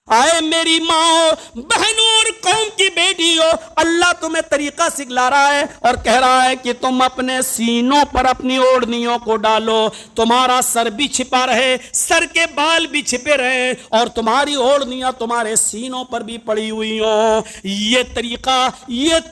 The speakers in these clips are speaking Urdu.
آئے میری ماں بہنوں اور قوم کی بیٹیوں، اللہ تمہیں طریقہ سکھلا رہا ہے اور کہہ رہا ہے کہ تم اپنے سینوں پر اپنی اوڑھنیوں کو ڈالو، تمہارا سر بھی چھپا رہے، سر کے بال بھی چھپے رہے، اور تمہاری اوڑھنیاں تمہارے سینوں پر بھی پڑی ہوئی ہوں۔ یہ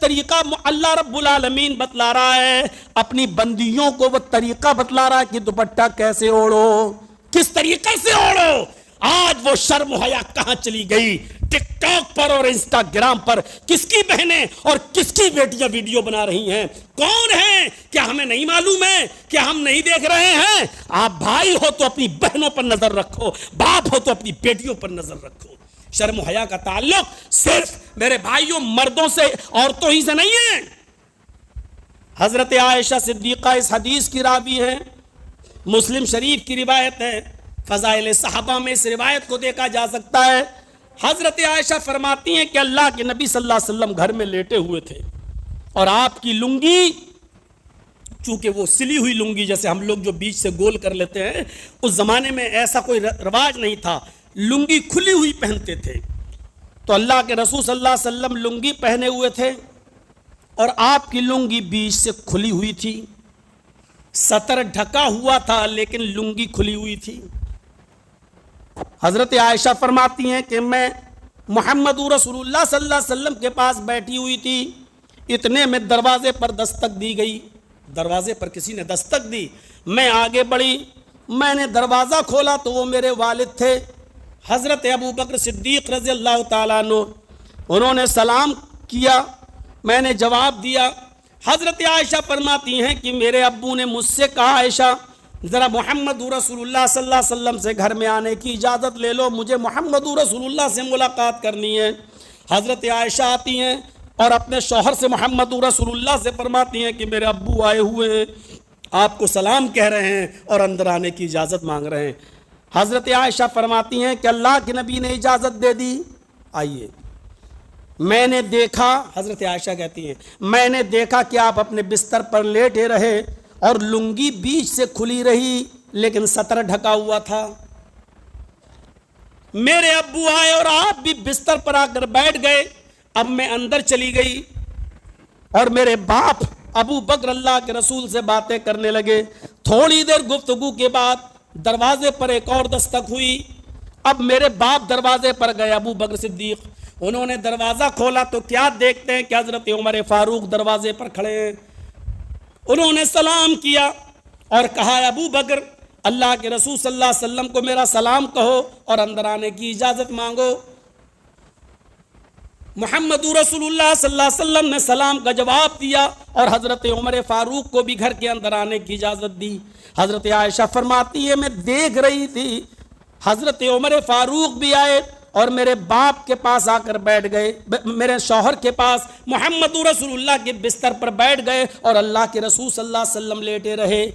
طریقہ اللہ رب العالمین بتلا رہا ہے، اپنی بندیوں کو وہ طریقہ بتلا رہا ہے کہ دوپٹہ کیسے اوڑھو، کس طریقے سے اوڑھو۔ آج وہ شرم و حیا کہاں چلی گئی؟ ٹک ٹاک پر اور انسٹاگرام پر کس کی بہنیں اور کس کی بیٹیاں ویڈیو بنا رہی ہیں؟ کون ہیں؟ کیا ہمیں نہیں معلوم ہے؟ کیا ہم نہیں دیکھ رہے ہیں؟ آپ بھائی ہو تو اپنی بہنوں پر نظر رکھو، باپ ہو تو اپنی بیٹیوں پر نظر رکھو۔ شرم و حیا کا تعلق صرف میرے بھائیوں مردوں سے، عورتوں ہی سے نہیں ہے۔ حضرت عائشہ صدیقہ اس حدیث کی راوی ہے، مسلم شریف کی روایت ہے، فضائل صحابہ میں اس روایت کو دیکھا جا سکتا ہے۔ حضرت عائشہ فرماتی ہیں کہ اللہ کے نبی صلی اللہ علیہ وسلم گھر میں لیٹے ہوئے تھے، اور آپ کی لنگی، چونکہ وہ سلی ہوئی لنگی جیسے ہم لوگ جو بیچ سے گول کر لیتے ہیں، اس زمانے میں ایسا کوئی رواج نہیں تھا، لنگی کھلی ہوئی پہنتے تھے۔ تو اللہ کے رسول صلی اللہ علیہ وسلم لنگی پہنے ہوئے تھے اور آپ کی لنگی بیچ سے کھلی ہوئی تھی، سطر ڈھکا ہوا تھا لیکن لنگی کھلی ہوئی تھی۔ حضرت عائشہ فرماتی ہیں کہ میں محمد رسول اللہ صلی اللہ علیہ وسلم کے پاس بیٹھی ہوئی تھی، اتنے میں دروازے پر دستک دی گئی، دروازے پر کسی نے دستک دی، میں آگے بڑھی، میں نے دروازہ کھولا تو وہ میرے والد تھے حضرت ابو بکر صدیق رضی اللہ تعالیٰ عنہ۔ انہوں نے سلام کیا، میں نے جواب دیا۔ حضرت عائشہ فرماتی ہیں کہ میرے ابو نے مجھ سے کہا، عائشہ ذرا محمد رسول اللہ صلی اللہ علیہ وسلم سے گھر میں آنے کی اجازت لے لو، مجھے محمد رسول اللہ سے ملاقات کرنی ہے۔ حضرت عائشہ آتی ہیں اور اپنے شوہر سے محمد رسول اللہ سے فرماتی ہیں کہ میرے ابو آئے ہوئے ہیں، آپ کو سلام کہہ رہے ہیں اور اندر آنے کی اجازت مانگ رہے ہیں۔ حضرت عائشہ فرماتی ہیں کہ اللہ کے نبی نے اجازت دے دی، آئیے۔ میں نے دیکھا، حضرت عائشہ کہتی ہیں، میں نے دیکھا کہ آپ اپنے بستر پر لیٹے رہے اور لنگی بیچ سے کھلی رہی لیکن سطر ڈھکا ہوا تھا۔ میرے ابو آئے اور آپ بھی بستر پر آ کر بیٹھ گئے۔ اب میں اندر چلی گئی اور میرے باپ ابو بکر اللہ کے رسول سے باتیں کرنے لگے۔ تھوڑی دیر گفتگو کے بعد دروازے پر ایک اور دستک ہوئی۔ اب میرے باپ دروازے پر گئے، ابو بکر صدیق، انہوں نے دروازہ کھولا تو کیا دیکھتے ہیں کہ حضرت عمر فاروق دروازے پر کھڑے ہیں۔ انہوں نے سلام کیا اور کہا، ابو بکر، اللہ کے رسول صلی اللہ علیہ وسلم کو میرا سلام کہو اور اندر آنے کی اجازت مانگو۔ محمد رسول اللہ صلی اللہ علیہ وسلم نے سلام کا جواب دیا اور حضرت عمر فاروق کو بھی گھر کے اندر آنے کی اجازت دی۔ حضرت عائشہ فرماتی ہے میں دیکھ رہی تھی حضرت عمر فاروق بھی آئے اور میرے باپ کے پاس آ کر بیٹھ گئے، میرے شوہر کے پاس محمد رسول اللہ کے بستر پر بیٹھ گئے اور اللہ کے رسول صلی اللہ علیہ وسلم لیٹے رہے۔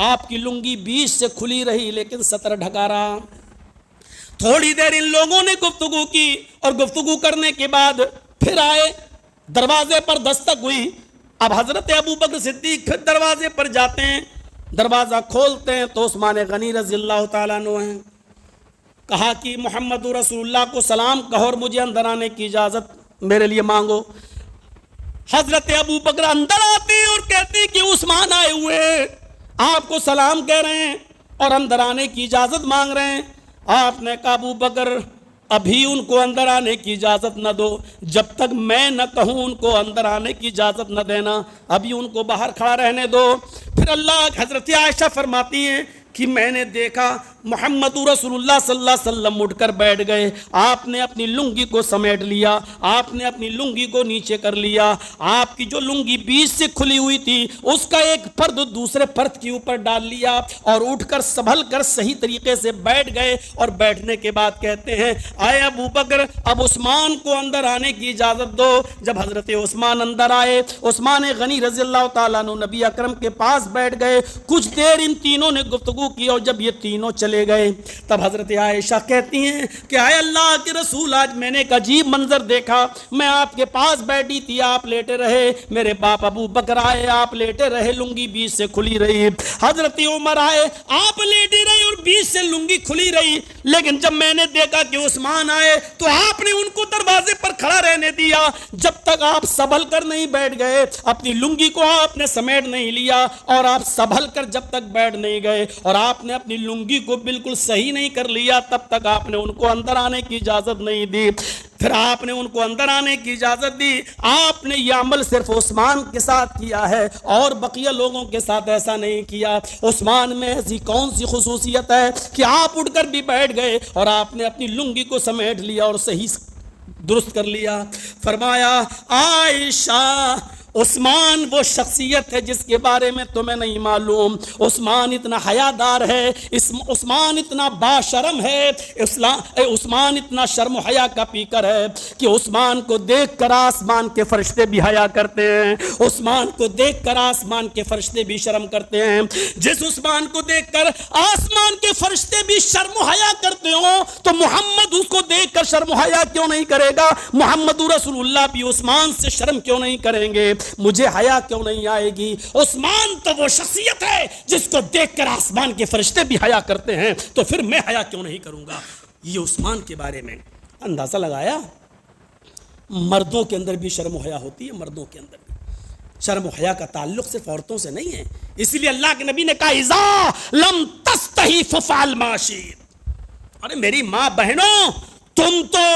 آپ کی لنگی بیچ سے کھلی رہی لیکن سطر ڈھکا رہا۔ تھوڑی دیر ان لوگوں نے گفتگو کی اور گفتگو کرنے کے بعد پھر آئے، دروازے پر دستک ہوئی۔ اب حضرت ابو بکر صدیق پھر دروازے پر جاتے ہیں، دروازہ کھولتے ہیں تو عثمان غنی رضی اللہ تعالیٰ عنہ ہیں۔ کہا کہ محمد رسول اللہ کو سلام کہو اور مجھے اندر آنے کی اجازت میرے لیے مانگو۔ حضرت ابو بکر اندر آتے ہیں اور کہتے ہیں کہ عثمان آئے ہوئے ہیں، آپ کو سلام کہہ رہے ہیں اور اندر آنے کی اجازت مانگ رہے ہیں۔ آپ نے کہا، ابو بکر ابھی ان کو اندر آنے کی اجازت نہ دو، جب تک میں نہ کہوں ان کو اندر آنے کی اجازت نہ دینا، ابھی ان کو باہر کھڑا رہنے دو۔ پھر حضرت عائشہ فرماتی ہیں کہ میں نے دیکھا محمد رسول اللہ صلی اللہ علیہ وسلم اٹھ کر بیٹھ گئے، آپ نے اپنی لنگی کو سمیٹ لیا، آپ نے اپنی لنگی کو نیچے کر لیا، آپ کی جو لنگی بیچ سے کھلی ہوئی تھی اس کا ایک پرد دوسرے پرد کے اوپر ڈال لیا اور اٹھ کر سنبھل کر صحیح طریقے سے بیٹھ گئے، اور بیٹھنے کے بعد کہتے ہیں، آئے ابو بکر اب عثمان کو اندر آنے کی اجازت دو۔ جب حضرت عثمان اندر آئے، عثمان غنی رضی اللہ تعالیٰ عنہ نبی اکرم کے پاس بیٹھ گئے۔ کچھ دیر ان تینوں نے گفتگو کی اور جب یہ تینوں چلے چلے گئے۔ تب حضرت عائشہ کہتی ہیں کہ اے اللہ کے رسول، آج میں نے ایک عجیب منظر دیکھا، میں آپ کے پاس بیٹھی تھی، آپ لیٹے رہے، میرے باپ ابو بکر آئے، آپ لیٹے رہے، لنگی بیچ سے کھلی رہی، حضرت عمر آئے، آپ لیٹے رہے اور بیچ سے لنگی کھلی رہی، لیکن جب میں نے دیکھا کہ عثمان آئے تو آپ نے ان کو دروازے پر کھڑا رہنے دیا، جب تک آپ سنبھل کر نہیں بیٹھ گئے، اپنی لنگی کو آپ نے سمیٹ نہیں لیا، اور آپ سنبھل کر جب تک بیٹھ نہیں گئے اور آپ نے اپنی لنگی کو بالکل صحیح نہیں کر لیا، تب تک آپ نے ان کو اندر آنے کی اجازت نہیں دی۔ پھر آپ نے ان کو اندر آنے کی اجازت دی۔ آپ نے یہ عمل صرف عثمان کے ساتھ کیا ہے اور بقیہ لوگوں کے ساتھ ایسا نہیں کیا۔ عثمان میں ایسی کون سی خصوصیت ہے کہ آپ اٹھ کر بھی بیٹھ گئے اور آپ نے اپنی لنگی کو سمیٹ لیا اور صحیح درست کر لیا؟ فرمایا عائشہ، عثمان وہ شخصیت ہے جس کے بارے میں تمہیں نہیں معلوم۔ عثمان اتنا حیادار ہے، عثمان اتنا باشرم ہے، عثمان اتنا شرم و حیا کا پیکر ہے کہ عثمان کو دیکھ کر آسمان کے فرشتے بھی حیا کرتے ہیں، عثمان کو دیکھ کر آسمان کے فرشتے بھی شرم کرتے ہیں۔ جس عثمان کو دیکھ کر آسمان کے فرشتے بھی شرم و حیا کرتے ہوں تو محمد اس کو دیکھ کر شرم و حیا کیوں نہیں کرے گا؟ محمد رسول اللہ بھی عثمان سے شرم کیوں نہیں کریں گے؟ مجھے حیا کیوں نہیں آئے گی؟ عثمان تو وہ شخصیت ہے جس کو دیکھ کر آسمان کے فرشتے بھی حیا کرتے ہیں، تو پھر میں حیا کیوں نہیں کروں گا؟ یہ عثمان کے بارے میں اندازہ لگایا۔ مردوں کے اندر بھی شرم و حیا ہوتی ہے، مردوں کے اندر بھی شرم و حیا کا تعلق صرف عورتوں سے نہیں ہے، اس لیے اللہ کے نبی نے کہا اذا لم تستحی ففعل ما شئت۔ ارے میری ماں بہنوں، تم تو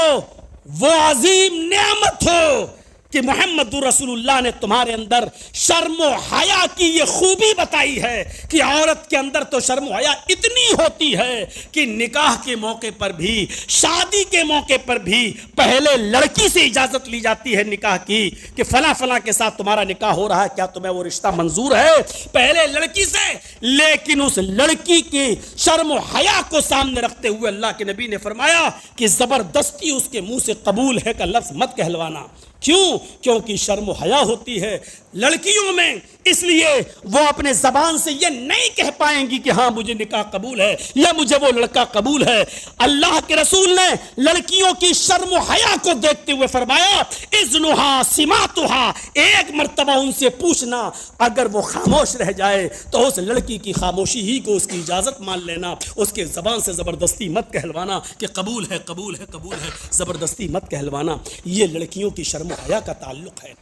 وہ عظیم نعمت ہو کہ محمد رسول اللہ نے تمہارے اندر شرم و حیا کی یہ خوبی بتائی ہے کہ عورت کے اندر تو شرم و حیا اتنی ہوتی ہے کہ نکاح کے موقع پر بھی، شادی کے موقع پر بھی پہلے لڑکی سے اجازت لی جاتی ہے نکاح کی کہ فلاں فلاں کے ساتھ تمہارا نکاح ہو رہا ہے، کیا تمہیں وہ رشتہ منظور ہے؟ پہلے لڑکی سے، لیکن اس لڑکی کی شرم و حیا کو سامنے رکھتے ہوئے اللہ کے نبی نے فرمایا کہ زبردستی اس کے منہ سے قبول ہے کا لفظ مت کہلوانا۔ کیوں؟ کیونکہ شرم و حیا ہوتی ہے لڑکیوں میں، اس لیے وہ اپنے زبان سے یہ نہیں کہہ پائیں گی کہ ہاں مجھے نکاح قبول ہے یا مجھے وہ لڑکا قبول ہے۔ اللہ کے رسول نے لڑکیوں کی شرم و حیا کو دیکھتے ہوئے فرمایا اذنھا سماتھا، ایک مرتبہ ان سے پوچھنا، اگر وہ خاموش رہ جائے تو اس لڑکی کی خاموشی ہی کو اس کی اجازت مان لینا، اس کے زبان سے زبردستی مت کہلوانا کہ قبول ہے قبول ہے قبول ہے، زبردستی مت کہلوانا۔ یہ لڑکیوں کی شرم و حیا کا تعلق ہے۔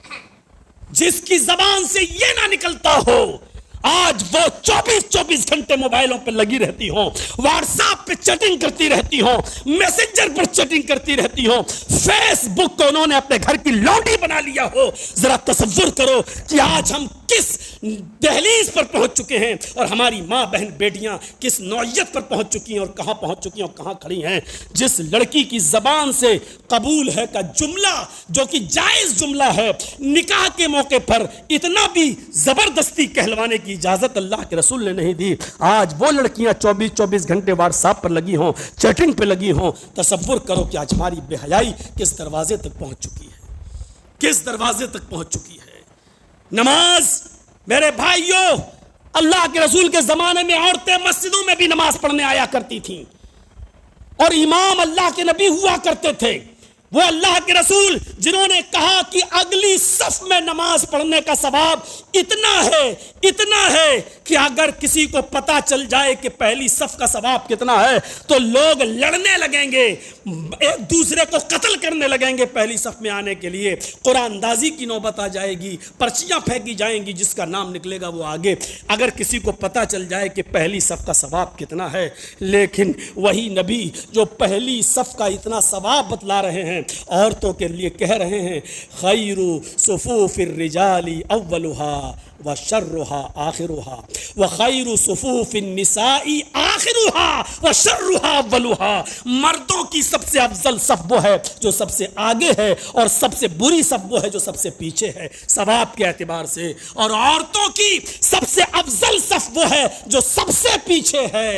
جس کی زبان سے یہ نہ نکلتا ہو، آج وہ 24 گھنٹے موبائلوں پہ لگی رہتی ہوں، واٹس ایپ پہ چیٹنگ کرتی رہتی ہوں، میسنجر پر چیٹنگ کرتی رہتی ہوں، فیس بک کو انہوں نے اپنے گھر کی لونڈی بنا لیا ہو۔ ذرا تصور کرو کہ آج ہم کس دہلیز پر پہنچ چکے ہیں اور ہماری ماں بہن بیٹیاں کس نوعیت پر پہنچ چکی ہیں اور کہاں پہنچ چکی ہیں اور کہاں کھڑی ہیں۔ جس لڑکی کی زبان سے قبول ہے کا جملہ جو کہ جائز جملہ ہے، نکاح کے موقع پر اتنا بھی زبردستی کہلوانے کی اجازت اللہ کے رسول نے نہیں دی۔ آج وہ لڑکیاں 24 گھنٹے واٹس ایپ پر لگی ہوں، چیٹنگ پہ لگی ہوں۔ تصور کرو کہ آج ہماری بے حیائی کس دروازے تک پہنچ چکی ہے، کس دروازے تک پہنچ چکی ہے۔ نماز، میرے بھائیوں، اللہ کے رسول کے زمانے میں عورتیں مسجدوں میں بھی نماز پڑھنے آیا کرتی تھیں اور امام اللہ کے نبی ہوا کرتے تھے، وہ اللہ کے رسول جنہوں نے کہا کہ اگلی صف میں نماز پڑھنے کا ثواب اتنا ہے کہ اگر کسی کو پتا چل جائے کہ پہلی صف کا ثواب کتنا ہے تو لوگ لڑنے لگیں گے، ایک دوسرے کو قتل کرنے لگیں گے پہلی صف میں آنے کے لیے۔ قرآن اندازی کی نوبت آ جائے گی، پرچیاں پھینکی جائیں گی، جس کا نام نکلے گا وہ آگے۔ اگر کسی کو پتا چل جائے کہ پہلی صف کا ثواب کتنا ہے، لیکن وہی نبی جو پہلی صف کا اتنا ثواب بتلا رہے ہیں، عورتوں کے لیے کہہ رہے ہیں خیر صفوف الرجال اولها وشرها آخرها وخیر صفوف النساء آخرها وشرها اولها۔ مردوں کی سب سے افضل صف وہ ہے جو سب سے آگے ہے اور سب سے بری صف وہ ہے جو سب سے پیچھے ہے ثواب کے اعتبار سے، اور عورتوں کی سب سے افضل صف وہ ہے جو سب سے پیچھے ہے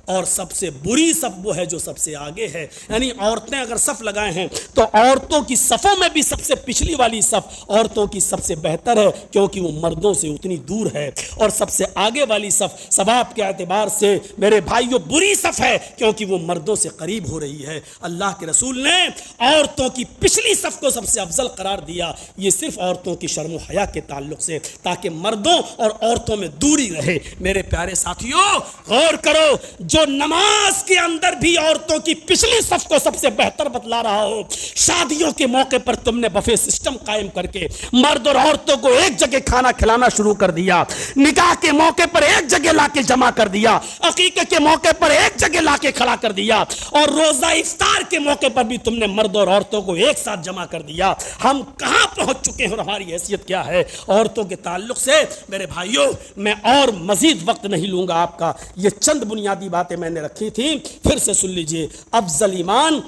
اور سب سے بری صف وہ ہے جو سب سے آگے ہے. یعنی عورتیں اگر صف لگائے ہیں تو عورتوں کی صفوں میں بھی سب سے پچھلی والی صف عورتوں کی سب سے بہتر ہے کیونکہ وہ مردوں سے اتنی دور ہے. اور سب سے آگے والی صف ثواب کے اعتبار سے میرے بھائیو بری صف ہے کیونکہ وہ مردوں سے قریب ہو رہی ہے. اللہ کے رسول نے عورتوں کی پچھلی صف کو سب سے افضل قرار دیا. یہ صرف عورتوں کی شرم و حیا کے تعلق سے تاکہ مردوں اور عورتوں میں دوری رہے. میرے پیارے ساتھیوں غور کرو, جو نماز کے اندر بھی عورتوں کی پچھلی صف کو سب سے بہتر بتلا رہا ہو, شادیوں کے موقع پر تم نے بفے سسٹم قائم کر کے مرد اور عورتوں کو ایک جگہ کھانا کھلانا شروع کر دیا, نکاح کے موقع پر ایک جگہ لا کے جمع کر دیا, عقیقے کے موقع پر ایک جگہ لا کے کھڑا کر دیا, اور روزہ افطار کے موقع پر بھی تم نے مرد اور عورتوں کو ایک ساتھ جمع کر دیا. ہم کہاں پہنچ چکے ہیں اور ہماری حیثیت کیا ہے عورتوں کے تعلق سے؟ میرے بھائیوں میں اور مزید وقت نہیں لوں گا آپ کا, یہ چند بنیادی باتیں میں نے رکھی تھیں, پھر سے سن لیجئے. افضل ایمان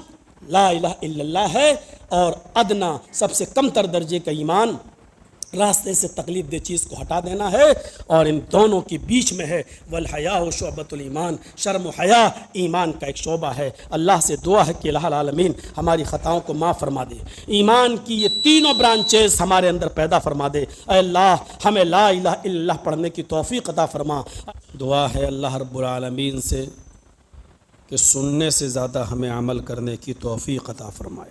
لا الہ الا اللہ ہے, اور ادنا سب سے کم تر درجے کا ایمان راستے سے تقلید دہ چیز کو ہٹا دینا ہے, اور ان دونوں کے بیچ میں ہے والحیاء شعبۃ الایمان, شرم و حیا ایمان کا ایک شعبہ ہے. اللہ سے دعا ہے کہ الہ العالمین ہماری خطاؤں کو معاف فرما دے, ایمان کی یہ تینوں برانچز ہمارے اندر پیدا فرما دے. اے اللہ ہمیں لا الہ الا اللہ پڑھنے کی توفیق عطا فرما. دعا ہے اللہ رب العالمین سے کہ سننے سے زیادہ ہمیں عمل کرنے کی توفیق عطا فرمائے.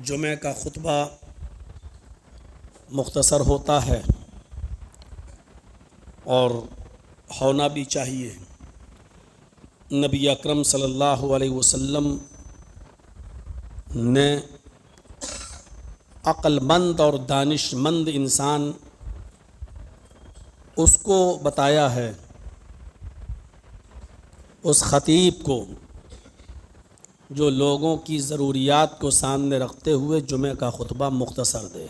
جمعہ کا خطبہ مختصر ہوتا ہے اور ہونا بھی چاہیے. نبی اکرم صلی اللہ علیہ وسلم نے عقل مند اور دانش مند انسان اس کو بتایا ہے, اس خطیب کو جو لوگوں کی ضروریات کو سامنے رکھتے ہوئے جمعہ کا خطبہ مختصر دے.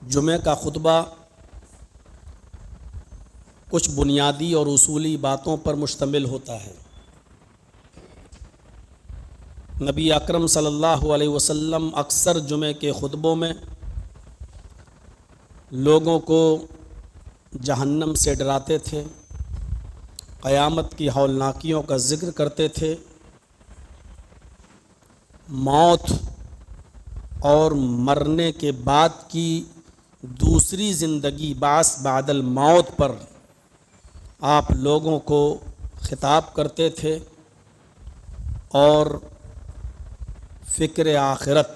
جمعہ کا خطبہ کچھ بنیادی اور اصولی باتوں پر مشتمل ہوتا ہے. نبی اکرم صلی اللہ علیہ وسلم اکثر جمعہ کے خطبوں میں لوگوں کو جہنم سے ڈراتے تھے, قیامت کی ہولناکیوں کا ذکر کرتے تھے, موت اور مرنے کے بعد کی دوسری زندگی بعث بعد الموت پر آپ لوگوں کو خطاب کرتے تھے اور فکر آخرت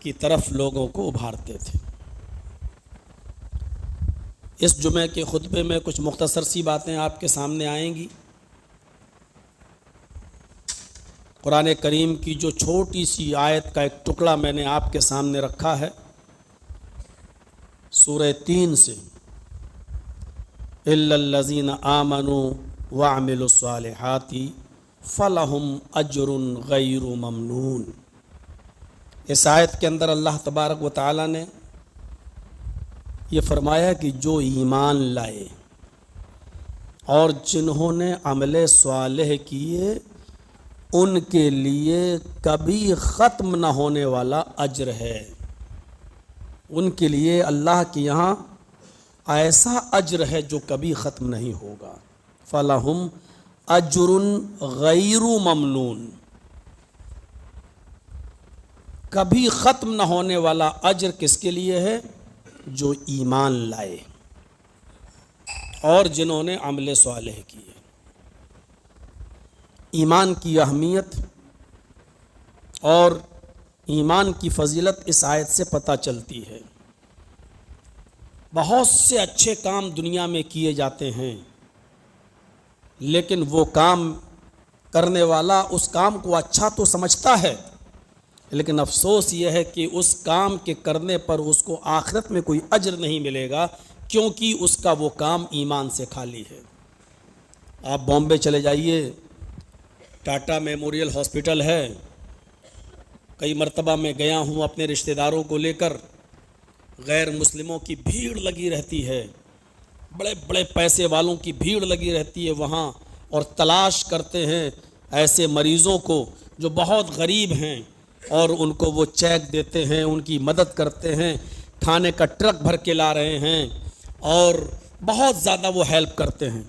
کی طرف لوگوں کو ابھارتے تھے. اس جمعہ کے خطبے میں کچھ مختصر سی باتیں آپ کے سامنے آئیں گی. قرآن کریم کی جو چھوٹی سی آیت کا ایک ٹکڑا میں نے آپ کے سامنے رکھا ہے, سورہ 3 سے, الا الذین آمنوا وعملوا الصالحات فلہم اجر غیر ممنون. اس آیت کے اندر اللہ تبارک و تعالی نے یہ فرمایا کہ جو ایمان لائے اور جنہوں نے عمل صالح کیے ان کے لیے کبھی ختم نہ ہونے والا اجر ہے. ان کے لیے اللہ کے یہاں ایسا اجر ہے جو کبھی ختم نہیں ہوگا. فلہم اجر غیر ممنون, کبھی ختم نہ ہونے والا اجر کس کے لیے ہے؟ جو ایمان لائے اور جنہوں نے عمل صالح کیے. ایمان کی اہمیت اور ایمان کی فضیلت اس آیت سے پتہ چلتی ہے. بہت سے اچھے کام دنیا میں کیے جاتے ہیں, لیکن وہ کام کرنے والا اس کام کو اچھا تو سمجھتا ہے, لیکن افسوس یہ ہے کہ اس کام کے کرنے پر اس کو آخرت میں کوئی اجر نہیں ملے گا, کیونکہ اس کا وہ کام ایمان سے خالی ہے. آپ بامبے چلے جائیے, ٹاٹا میموریل ہاسپٹل ہے, کئی مرتبہ میں گیا ہوں اپنے رشتہ داروں کو لے کر, غیر مسلموں کی بھیڑ لگی رہتی ہے, بڑے بڑے پیسے والوں کی بھیڑ لگی رہتی ہے وہاں, اور تلاش کرتے ہیں ایسے مریضوں کو جو بہت غریب ہیں, اور ان کو وہ چیک دیتے ہیں، ان کی مدد کرتے ہیں، کھانے کا ٹرک بھر کے لا رہے ہیں اور بہت زیادہ وہ ہیلپ کرتے ہیں،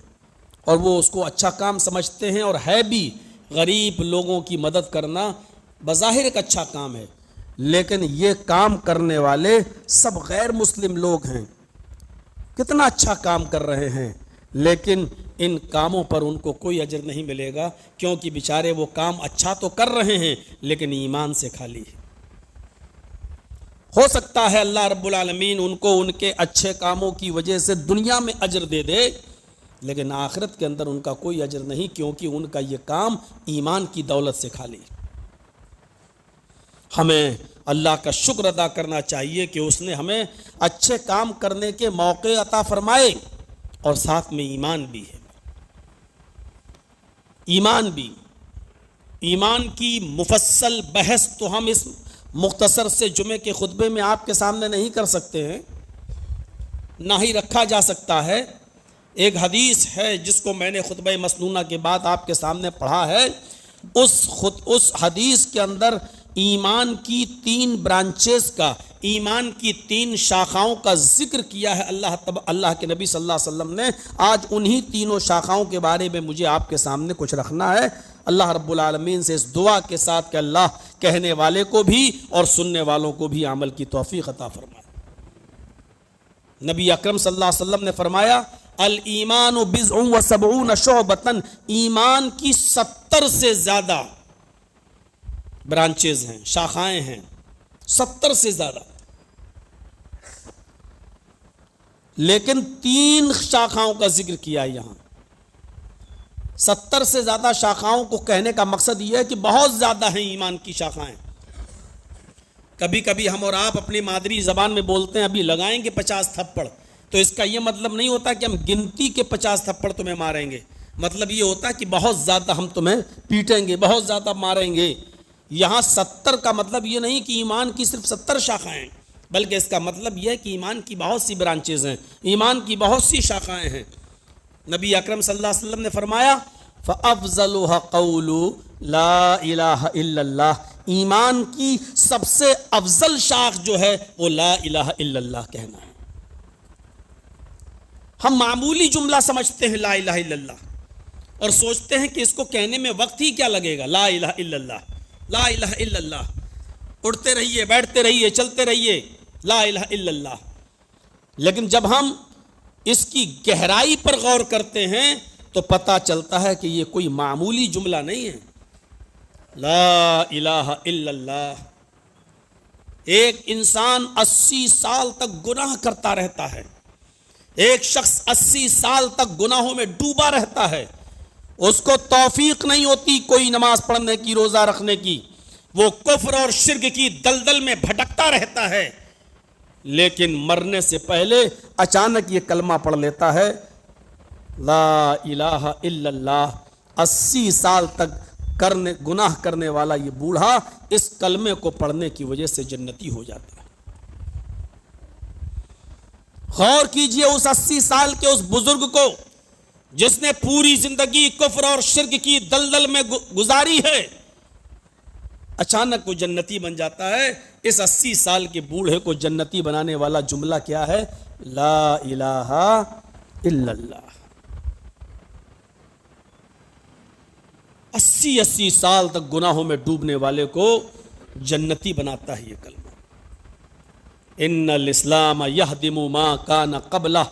اور وہ اس کو اچھا کام سمجھتے ہیں، اور ہے بھی غریب لوگوں کی مدد کرنا بظاہر ایک اچھا کام ہے، لیکن یہ کام کرنے والے سب غیر مسلم لوگ ہیں، کتنا اچھا کام کر رہے ہیں، لیکن ان کاموں پر ان کو کوئی اجر نہیں ملے گا، کیونکہ بیچارے وہ کام اچھا تو کر رہے ہیں لیکن ایمان سے خالی ہے۔ ہو سکتا ہے اللہ رب العالمین ان کو ان کے اچھے کاموں کی وجہ سے دنیا میں اجر دے دے، لیکن آخرت کے اندر ان کا کوئی اجر نہیں، کیونکہ ان کا یہ کام ایمان کی دولت سے خالی ہے۔ ہمیں اللہ کا شکر ادا کرنا چاہیے کہ اس نے ہمیں اچھے کام کرنے کے موقع عطا فرمائے، اور ساتھ میں ایمان بھی ہے۔ ایمان کی مفصل بحث تو ہم اس مختصر سے جمعے کے خطبے میں آپ کے سامنے نہیں کر سکتے ہیں، نہ ہی رکھا جا سکتا ہے۔ ایک حدیث ہے جس کو میں نے خطبہ مسنونہ کے بعد آپ کے سامنے پڑھا ہے، اس حدیث کے اندر ایمان کی 3 برانچز کا، ایمان کی 3 شاخاؤں کا ذکر کیا ہے اللہ کے نبی صلی اللہ علیہ وسلم نے۔ آج انہی 3 شاخاؤں کے بارے میں مجھے آپ کے سامنے کچھ رکھنا ہے۔ اللہ رب العالمین سے اس دعا کے ساتھ کہ اللہ کہنے والے کو بھی اور سننے والوں کو بھی عمل کی توفیق عطا فرمائے۔ نبی اکرم صلی اللہ علیہ وسلم نے فرمایا الایمان بضع و 70 شعبۃ، ایمان کی 70 سے زیادہ برانچز ہیں، شاخائیں ہیں، 70 سے زیادہ، لیکن 3 شاخاؤں کا ذکر کیا ہے یہاں۔ 70 سے زیادہ شاخاؤں کو کہنے کا مقصد یہ ہے کہ بہت زیادہ ہیں ایمان کی شاخائیں۔ کبھی کبھی ہم اور آپ اپنی مادری زبان میں بولتے ہیں ابھی لگائیں گے 50 تھپڑ، تو اس کا یہ مطلب نہیں ہوتا کہ ہم گنتی کے 50 تھپڑ تمہیں ماریں گے، مطلب یہ ہوتا ہے کہ بہت زیادہ ہم تمہیں پیٹیں گے، بہت زیادہ ماریں گے۔ یہاں 70 کا مطلب یہ نہیں کہ ایمان کی صرف 70 شاخائیں، بلکہ اس کا مطلب یہ ہے کہ ایمان کی بہت سی برانچز ہیں، ایمان کی بہت سی شاخائیں ہیں۔ نبی اکرم صلی اللہ علیہ وسلم نے فرمایا فَأَفْضَلُهَا قَوْلُ لَا إِلَهَ إِلَّا اللَّهُ، ایمان کی سب سے افضل شاخ جو ہے وہ لا الہ الا اللہ کہنا ہے۔ ہم معمولی جملہ سمجھتے ہیں لا الہ الا اللہ، اور سوچتے ہیں کہ اس کو کہنے میں وقت ہی کیا لگے گا، لا الہ الا اللہ، لا الہ الا اللہ، اٹھتے رہیے، بیٹھتے رہیے، چلتے رہیے، لا الہ الا اللہ۔ لیکن جب ہم اس کی گہرائی پر غور کرتے ہیں تو پتہ چلتا ہے کہ یہ کوئی معمولی جملہ نہیں ہے۔ لا الہ الا اللہ، ایک انسان 80 سال تک گناہ کرتا رہتا ہے، ایک شخص 80 سال تک گناہوں میں ڈوبا رہتا ہے، اس کو توفیق نہیں ہوتی کوئی نماز پڑھنے کی، روزہ رکھنے کی، وہ کفر اور شرک کی دلدل میں بھٹکتا رہتا ہے، لیکن مرنے سے پہلے اچانک یہ کلمہ پڑھ لیتا ہے لا الہ الا اللہ۔ 80 سال تک گناہ کرنے والا یہ بوڑھا اس کلمے کو پڑھنے کی وجہ سے جنتی ہو جاتا ہے۔ غور کیجئے اس 80 سال کے اس بزرگ کو جس نے پوری زندگی کفر اور شرک کی دلدل میں گزاری ہے، اچانک وہ جنتی بن جاتا ہے۔ اس 80 سال کے بوڑھے کو جنتی بنانے والا جملہ کیا ہے؟ لا الہ الا اللہ۔ 80 سال تک گناہوں میں ڈوبنے والے کو جنتی بناتا ہے یہ کلمہ۔ ان الاسلام یہدم ما کان قبلہ،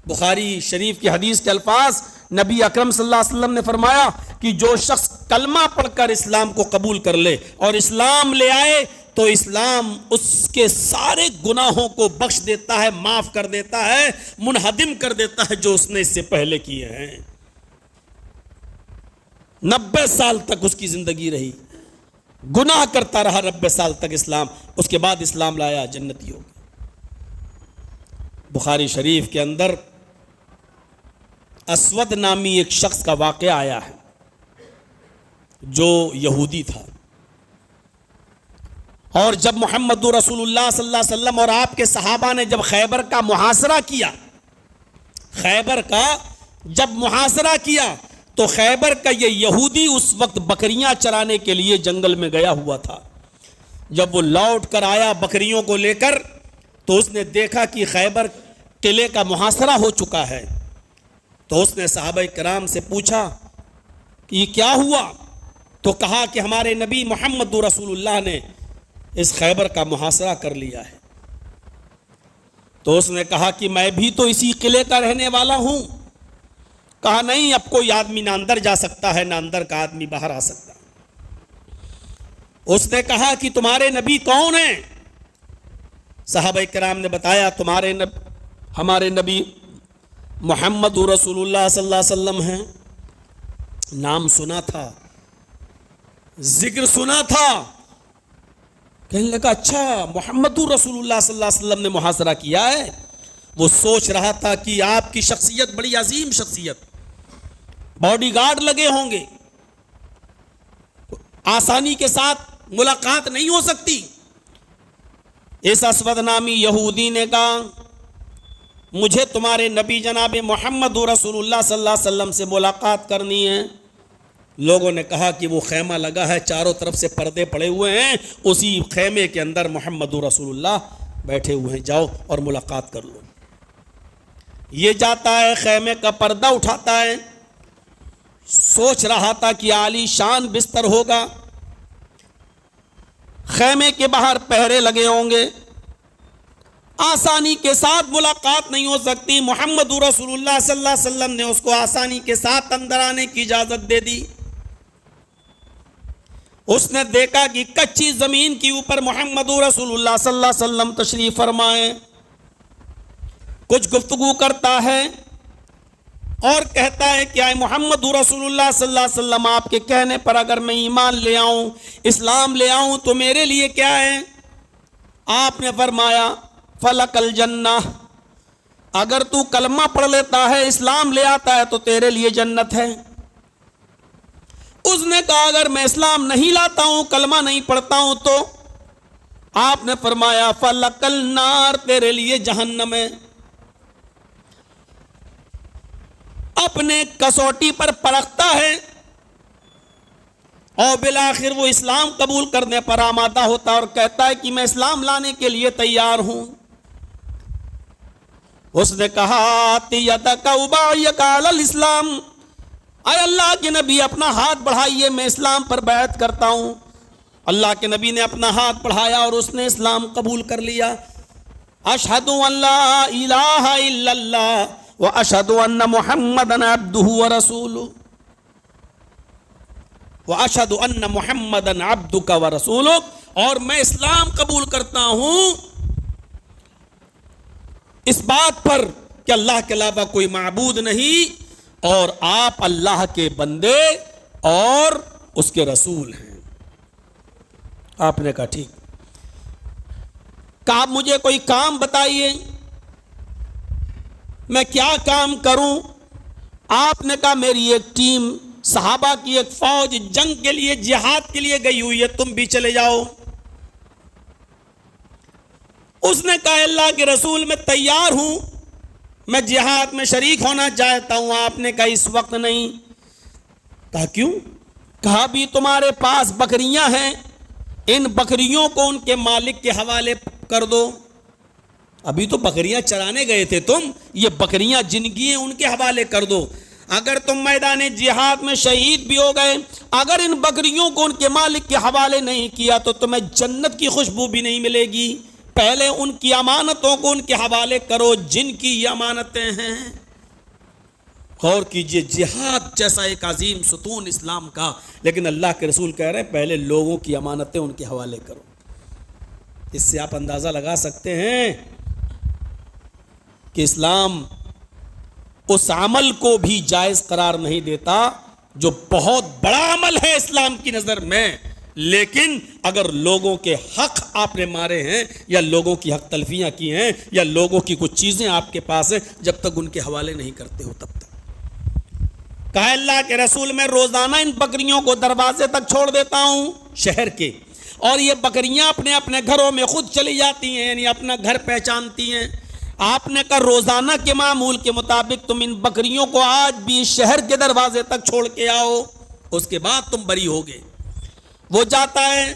بخاری شریف کی حدیث کے الفاظ، نبی اکرم صلی اللہ علیہ وسلم نے فرمایا کہ جو شخص کلمہ پڑھ کر اسلام کو قبول کر لے اور اسلام لے آئے تو اسلام اس کے سارے گناہوں کو بخش دیتا ہے، معاف کر دیتا ہے، منہدم کر دیتا ہے جو اس نے اس سے پہلے کیے ہیں۔ 90 سال تک اس کی زندگی رہی، گناہ کرتا رہا 90 سال تک، اسلام اس کے بعد اسلام لایا، جنتی ہو گیا۔ بخاری شریف کے اندر اسود نامی ایک شخص کا واقعہ آیا ہے جو یہودی تھا، اور جب محمد رسول اللہ صلی اللہ علیہ وسلم اور آپ کے صحابہ نے جب خیبر کا محاصرہ کیا، خیبر کا جب محاصرہ کیا تو خیبر کا یہ یہودی اس وقت بکریاں چرانے کے لیے جنگل میں گیا ہوا تھا، جب وہ لوٹ کر آیا بکریوں کو لے کر تو اس نے دیکھا کہ خیبر قلعے کا محاصرہ ہو چکا ہے. تو اس نے صحابہ کرام سے پوچھا کہ یہ کیا ہوا؟ تو کہا کہ ہمارے نبی محمد رسول اللہ نے اس خیبر کا محاصرہ کر لیا ہے. تو اس نے کہا کہ میں بھی تو اسی قلعے کا رہنے والا ہوں. کہا نہیں، اب کوئی آدمی نہ اندر جا سکتا ہے نہ اندر کا آدمی باہر آ سکتا. اس نے کہا کہ تمہارے نبی کون ہیں؟ صحابہ کرام نے بتایا ہمارے نبی محمد رسول اللہ صلی اللہ علیہ وسلم ہیں. نام سنا تھا، ذکر سنا تھا. کہنے لگا اچھا محمد رسول اللہ صلی اللہ علیہ وسلم نے محاصرہ کیا ہے. وہ سوچ رہا تھا کہ آپ کی شخصیت بڑی عظیم شخصیت، باڈی گارڈ لگے ہوں گے، آسانی کے ساتھ ملاقات نہیں ہو سکتی. اس اسود نامی یہودی نے کہا مجھے تمہارے نبی جناب محمد رسول اللہ صلی اللہ علیہ وسلم سے ملاقات کرنی ہے. لوگوں نے کہا کہ وہ خیمہ لگا ہے، چاروں طرف سے پردے پڑے ہوئے ہیں، اسی خیمے کے اندر محمد رسول اللہ بیٹھے ہوئے ہیں، جاؤ اور ملاقات کر لو. یہ جاتا ہے، خیمے کا پردہ اٹھاتا ہے. سوچ رہا تھا کہ عالی شان بستر ہوگا، خیمے کے باہر پہرے لگے ہوں گے، آسانی کے ساتھ ملاقات نہیں ہو سکتی. محمد رسول اللہ صلی اللہ علیہ وسلم نے اس کو آسانی کے ساتھ اندر آنے کی اجازت دے دی. اس نے دیکھا کہ کچی زمین کے اوپر محمد رسول اللہ صلی اللہ علیہ وسلم تشریف فرمائے. کچھ گفتگو کرتا ہے اور کہتا ہے کہ اے محمد رسول اللہ صلی اللہ علیہ وسلم، آپ کے کہنے پر اگر میں ایمان لے آؤں، اسلام لے آؤں تو میرے لیے کیا ہے؟ آپ نے فرمایا فلک الجنہ، اگر تو کلمہ پڑھ لیتا ہے، اسلام لے آتا ہے تو تیرے لیے جنت ہے. اس نے کہا اگر میں اسلام نہیں لاتا ہوں، کلمہ نہیں پڑھتا ہوں تو؟ آپ نے فرمایا فلک النار، تیرے لیے جہنم ہے. اپنے کسوٹی پر پرکھتا ہے اور بالآخر وہ اسلام قبول کرنے پر آمادہ ہوتا اور کہتا ہے کہ میں اسلام لانے کے لیے تیار ہوں. اس نے کہا یدک ابایک علی الاسلام، اے اللہ کے نبی اپنا ہاتھ بڑھائیے، میں اسلام پر بیعت کرتا ہوں. اللہ کے نبی نے اپنا ہاتھ بڑھایا اور اس نے اسلام قبول کر لیا. اشہد ان لا الہ الا اللہ واشہد ان محمدًا عبدہ ورسولہ واشہد ان محمدًا عبدک ورسولہ، اور میں اسلام قبول کرتا ہوں اس بات پر کہ اللہ کے علاوہ کوئی معبود نہیں اور آپ اللہ کے بندے اور اس کے رسول ہیں. آپ نے کہا ٹھیک. کہا مجھے کوئی کام بتائیے، میں کیا کام کروں؟ آپ نے کہا میری ایک ٹیم، صحابہ کی ایک فوج جنگ کے لیے، جہاد کے لیے گئی ہوئی ہے، تم بھی چلے جاؤ. اس نے کہا اللہ کے رسول میں تیار ہوں، میں جہاد میں شریک ہونا چاہتا ہوں. آپ نے کہا اس وقت نہیں. کہا کیوں؟ کہا بھی تمہارے پاس بکریاں ہیں، ان بکریوں کو ان کے مالک کے حوالے کر دو. ابھی تو بکریاں چرانے گئے تھے تم، یہ بکریاں جن کی ہیں ان کے حوالے کر دو. اگر تم میدان جہاد میں شہید بھی ہو گئے، اگر ان بکریوں کو ان کے مالک کے حوالے نہیں کیا تو تمہیں جنت کی خوشبو بھی نہیں ملے گی. پہلے ان کی امانتوں کو ان کے حوالے کرو جن کی یہ امانتیں ہیں. غور کیجئے، جہاد جیسا ایک عظیم ستون اسلام کا، لیکن اللہ کے رسول کہہ رہے ہیں پہلے لوگوں کی امانتیں ان کے حوالے کرو. اس سے آپ اندازہ لگا سکتے ہیں کہ اسلام اس عمل کو بھی جائز قرار نہیں دیتا جو بہت بڑا عمل ہے اسلام کی نظر میں، لیکن اگر لوگوں کے حق آپ نے مارے ہیں یا لوگوں کی حق تلفیاں کی ہیں یا لوگوں کی کچھ چیزیں آپ کے پاس ہیں، جب تک ان کے حوالے نہیں کرتے ہو تب تک. کہا اللہ کے رسول میں روزانہ ان بکریوں کو دروازے تک چھوڑ دیتا ہوں شہر کے، اور یہ بکریاں اپنے اپنے گھروں میں خود چلی جاتی ہیں، یعنی اپنا گھر پہچانتی ہیں. آپ نے کہا روزانہ کے معمول کے مطابق تم ان بکریوں کو آج بھی شہر کے دروازے تک چھوڑ کے آؤ، اس کے بعد تم بری ہوگے. وہ جاتا ہے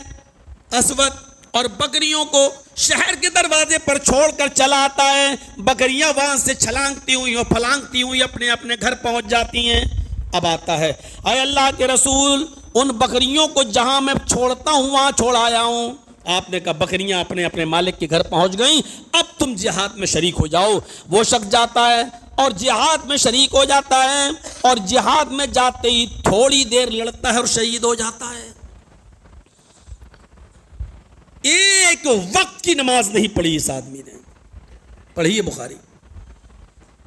اسود اور بکریوں کو شہر کے دروازے پر چھوڑ کر چلا آتا ہے. بکریاں وہاں سے چھلانگتی ہوئی اور پھلانگتی ہوئی اپنے اپنے گھر پہنچ جاتی ہیں. اب آتا ہے, اے اللہ کے رسول, ان بکریوں کو جہاں میں چھوڑتا ہوں وہاں چھوڑ آیا ہوں. آپ نے کہا بکریاں اپنے اپنے مالک کے گھر پہنچ گئیں, اب تم جہاد میں شریک ہو جاؤ. وہ شخص جاتا ہے اور جہاد میں شریک ہو جاتا ہے, اور جہاد میں جاتے ہی تھوڑی دیر لڑتا ہے اور شہید ہو جاتا ہے. ایک وقت کی نماز نہیں پڑھی اس آدمی نے. پڑھیے بخاری.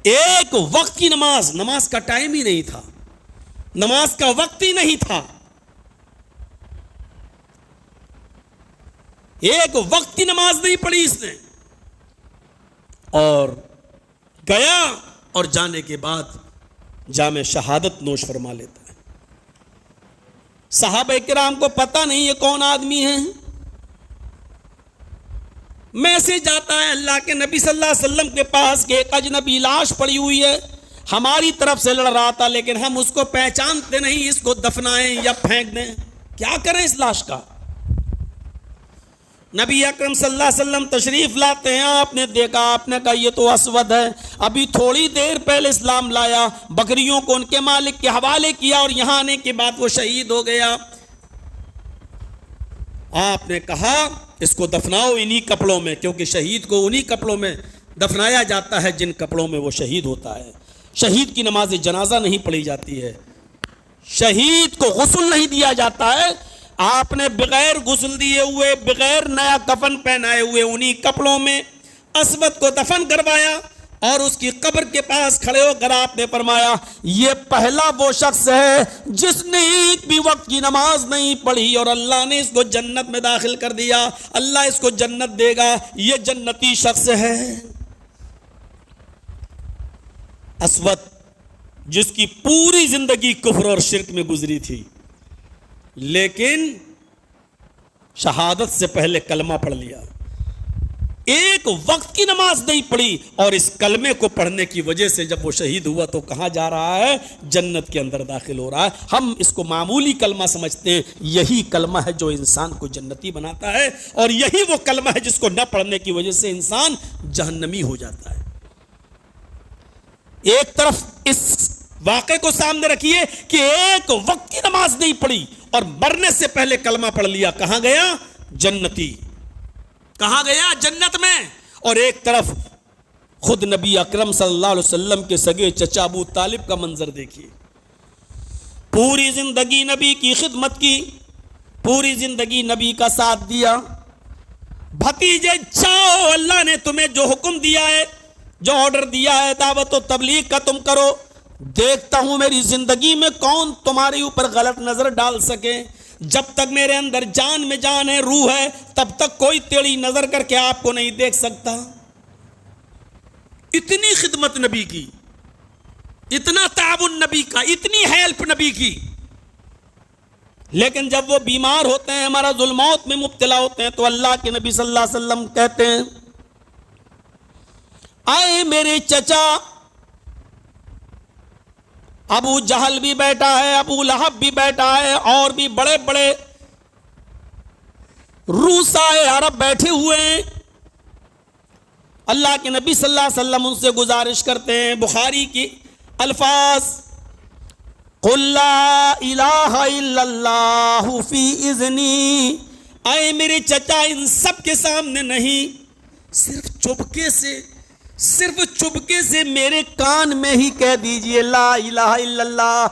ایک وقت کی نماز, نماز کا ٹائم ہی نہیں تھا, نماز کا وقت ہی نہیں تھا. ایک وقت کی نماز نہیں پڑھی اس نے, اور گیا اور جانے کے بعد جام شہادت نوش فرما لیتا ہے. صحابہ کرام کو پتہ نہیں یہ کون آدمی ہے. میسج آتا ہے اللہ کے نبی صلی اللہ علیہ وسلم کے پاس کہ ایک اجنبی لاش پڑی ہوئی ہے, ہماری طرف سے لڑ رہا تھا لیکن ہم اس کو پہچانتے نہیں, اس کو دفنائیں یا پھینک دیں, کیا کریں اس لاش کا. نبی اکرم صلی اللہ علیہ وسلم تشریف لاتے ہیں. آپ نے دیکھا, آپ نے کہا یہ تو اسود ہے, ابھی تھوڑی دیر پہلے اسلام لایا, بکریوں کو ان کے مالک کے حوالے کیا اور یہاں آنے کے بعد وہ شہید ہو گیا. آپ نے کہا اس کو دفناؤ انہی کپڑوں میں, کیونکہ شہید کو انہی کپڑوں میں دفنایا جاتا ہے جن کپڑوں میں وہ شہید ہوتا ہے. شہید کی نماز جنازہ نہیں پڑھی جاتی ہے, شہید کو غسل نہیں دیا جاتا ہے. آپ نے بغیر غسل دیے ہوئے, بغیر نیا کفن پہنائے ہوئے انہی کپڑوں میں اسود کو دفن کروایا, اور اس کی قبر کے پاس کھڑے ہو کر آپ نے فرمایا یہ پہلا وہ شخص ہے جس نے ایک بھی وقت کی نماز نہیں پڑھی اور اللہ نے اس کو جنت میں داخل کر دیا, اللہ اس کو جنت دے گا, یہ جنتی شخص ہے. اسود جس کی پوری زندگی کفر اور شرک میں گزری تھی, لیکن شہادت سے پہلے کلمہ پڑھ لیا, ایک وقت کی نماز نہیں پڑھی, اور اس کلمے کو پڑھنے کی وجہ سے جب وہ شہید ہوا تو کہاں جا رہا ہے, جنت کے اندر داخل ہو رہا ہے. ہم اس کو معمولی کلمہ سمجھتے ہیں, یہی کلمہ ہے جو انسان کو جنتی بناتا ہے, اور یہی وہ کلمہ ہے جس کو نہ پڑھنے کی وجہ سے انسان جہنمی ہو جاتا ہے. ایک طرف اس واقعے کو سامنے رکھیے کہ ایک وقت کی نماز نہیں پڑھی اور مرنے سے پہلے کلمہ پڑھ لیا, کہاں گیا, جنتی, کہاں گیا, جنت میں. اور ایک طرف خود نبی اکرم صلی اللہ علیہ وسلم کے سگے چچا ابو طالب کا منظر دیکھیے. پوری زندگی نبی کی خدمت کی, پوری زندگی نبی کا ساتھ دیا. بھتیجے جاؤ, اللہ نے تمہیں جو حکم دیا ہے, جو آرڈر دیا ہے دعوت و تبلیغ کا تم کرو. دیکھتا ہوں میری زندگی میں کون تمہارے اوپر غلط نظر ڈال سکے. جب تک میرے اندر جان میں جان ہے, روح ہے, تب تک کوئی ٹیڑھی نظر کر کے آپ کو نہیں دیکھ سکتا. اتنی خدمت نبی کی, اتنا تعاون نبی کا, اتنی ہیلپ نبی کی. لیکن جب وہ بیمار ہوتے ہیں, ہمارا ظلمات میں مبتلا ہوتے ہیں, تو اللہ کے نبی صلی اللہ علیہ وسلم کہتے ہیں آئے میرے چچا, ابو جہل بھی بیٹھا ہے, ابو لہب بھی بیٹھا ہے, اور بھی بڑے بڑے روسائے عرب بیٹھے ہوئے ہیں. اللہ کے نبی صلی اللہ علیہ وسلم ان سے گزارش کرتے ہیں, بخاری کی الفاظ, قل لا الہ الا اللہ فی اذنی. اے میرے چچا ان سب کے سامنے نہیں, صرف چپکے سے میرے کان میں ہی کہہ دیجئے لا الہ الا اللہ.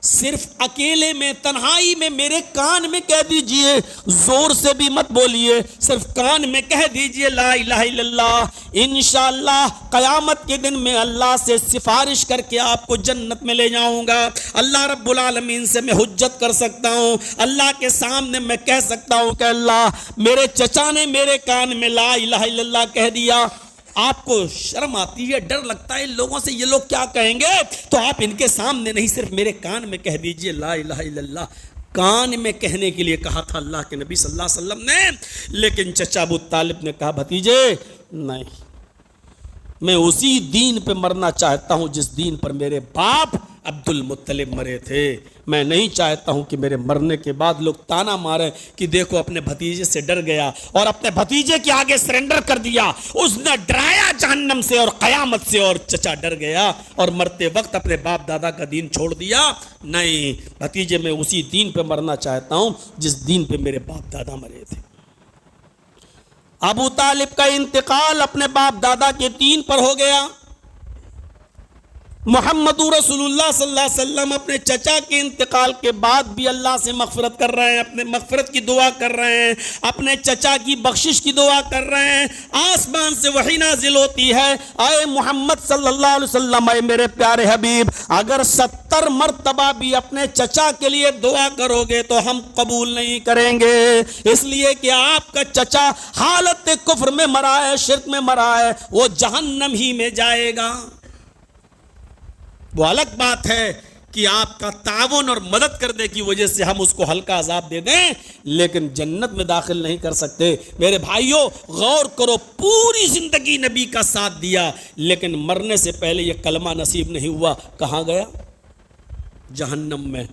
صرف اکیلے میں, تنہائی میں میرے کان میں کہہ دیجئے, زور سے بھی مت بولیے, صرف کان میں کہہ دیجئے لا الہ الا اللہ. انشاءاللہ قیامت کے دن میں اللہ سے سفارش کر کے آپ کو جنت میں لے جاؤں گا. اللہ رب العالمین سے میں حجت کر سکتا ہوں, اللہ کے سامنے میں کہہ سکتا ہوں کہ اللہ میرے چچا نے میرے کان میں لا الہ الا اللہ کہہ دیا. آپ کو شرم آتی ہے, ڈر لگتا ہے لوگوں سے, یہ لوگ کیا کہیں گے, تو آپ ان کے سامنے نہیں, صرف میرے کان میں کہہ دیجئے لا الہ الا اللہ. کان میں کہنے کے لیے کہا تھا اللہ کے نبی صلی اللہ علیہ وسلم نے, لیکن چچا ابو طالب نے کہا بھتیجے نہیں, میں اسی دین پہ مرنا چاہتا ہوں جس دین پر میرے باپ عبد المطلب مرے تھے. میں نہیں چاہتا ہوں کہ میرے مرنے کے بعد لوگ تانا ماریں کہ دیکھو اپنے بھتیجے سے ڈر گیا اور اپنے بھتیجے کے آگے سرنڈر کر دیا, اس نے ڈرایا جہنم سے اور قیامت سے, اور چچا ڈر گیا اور مرتے وقت اپنے باپ دادا کا دین چھوڑ دیا. نہیں بھتیجے, میں اسی دین پہ مرنا چاہتا ہوں جس دین پہ میرے باپ دادا مرے تھے. ابو طالب کا انتقال اپنے باپ دادا کے دین پر ہو گیا. محمد رسول اللہ صلی اللہ علیہ وسلم اپنے چچا کے انتقال کے بعد بھی اللہ سے مغفرت کر رہے ہیں, اپنے مغفرت کی دعا کر رہے ہیں, اپنے چچا کی بخشش کی دعا کر رہے ہیں. آسمان سے وحی نازل ہوتی ہے, اے محمد صلی اللہ علیہ وسلم, اے میرے پیارے حبیب, اگر 70 مرتبہ بھی اپنے چچا کے لیے دعا کرو گے تو ہم قبول نہیں کریں گے, اس لیے کہ آپ کا چچا حالت کفر میں مرا ہے, شرک میں مرا ہے, وہ جہنم ہی میں جائے گا. وہ الگ بات ہے کہ آپ کا تعاون اور مدد کرنے کی وجہ سے ہم اس کو ہلکا عذاب دے دیں, لیکن جنت میں داخل نہیں کر سکتے. میرے بھائیوں غور کرو, پوری زندگی نبی کا ساتھ دیا لیکن مرنے سے پہلے یہ کلمہ نصیب نہیں ہوا. کہاں گیا؟ جہنم میں.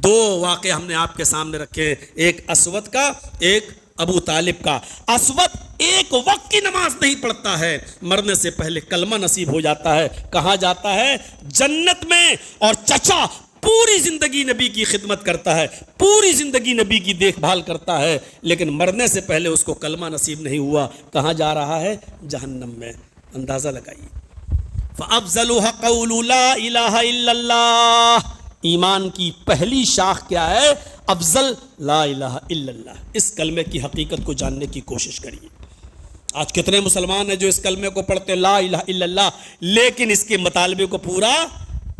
2 واقعے ہم نے آپ کے سامنے رکھے, ایک اسود کا, ایک ابو طالب کا. اسود ایک وقت کی نماز نہیں پڑھتا ہے, مرنے سے پہلے کلمہ نصیب ہو جاتا ہے. کہاں جاتا ہے؟ جنت میں. اور چچا پوری زندگی نبی کی خدمت کرتا ہے, پوری زندگی نبی کی دیکھ بھال کرتا ہے, لیکن مرنے سے پہلے اس کو کلمہ نصیب نہیں ہوا. کہاں جا رہا ہے؟ جہنم میں. اندازہ لگائیے. فَأَفْضَلُهَا قَوْلُ لَا إِلَهَ إِلَّا اللَّهِ. ایمان کی پہلی شاخ کیا ہے؟ افضل لا الہ الا اللہ. اس کلمے کی حقیقت کو جاننے کی کوشش کریے. آج کتنے مسلمان ہیں جو اس کلمے کو پڑھتے لا الہ الا اللہ, لیکن اس کے مطالبے کو پورا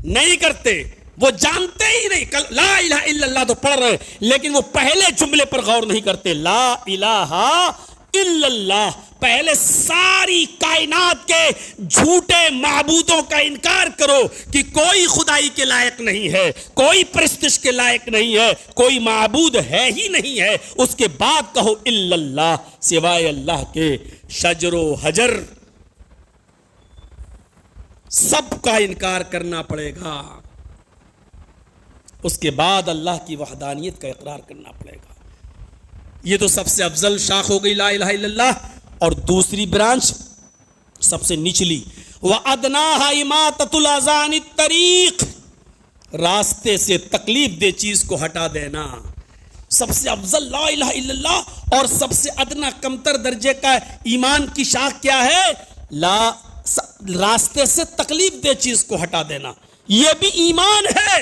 نہیں کرتے. وہ جانتے ہی نہیں, لا الہ الا اللہ تو پڑھ رہے لیکن وہ پہلے جملے پر غور نہیں کرتے. لا الہ الا اللہ, پہلے ساری کائنات کے جھوٹے معبودوں کا انکار کرو کہ کوئی خدائی کے لائق نہیں ہے, کوئی پرستش کے لائق نہیں ہے, کوئی معبود ہے ہی نہیں ہے. اس کے بعد کہو الا اللہ, سوائے اللہ کے. شجر و حجر سب کا انکار کرنا پڑے گا. اس کے بعد اللہ کی وحدانیت کا اقرار کرنا پڑے گا. یہ تو سب سے افضل شاخ ہو گئی لا الہ الا اللہ. اور دوسری برانچ سب سے نچلی, وَأَدْنَاهَا إِمَاطَةُ الْأَذَى عَنِ الطَّرِيقِ, راستے سے تکلیف دہ چیز کو ہٹا دینا. سب سے افضل لا الہ الا اللہ اور سب سے ادنا کمتر درجے کا ایمان کی شاخ کیا ہے؟ راستے سے تکلیف دہ چیز کو ہٹا دینا. یہ بھی ایمان ہے.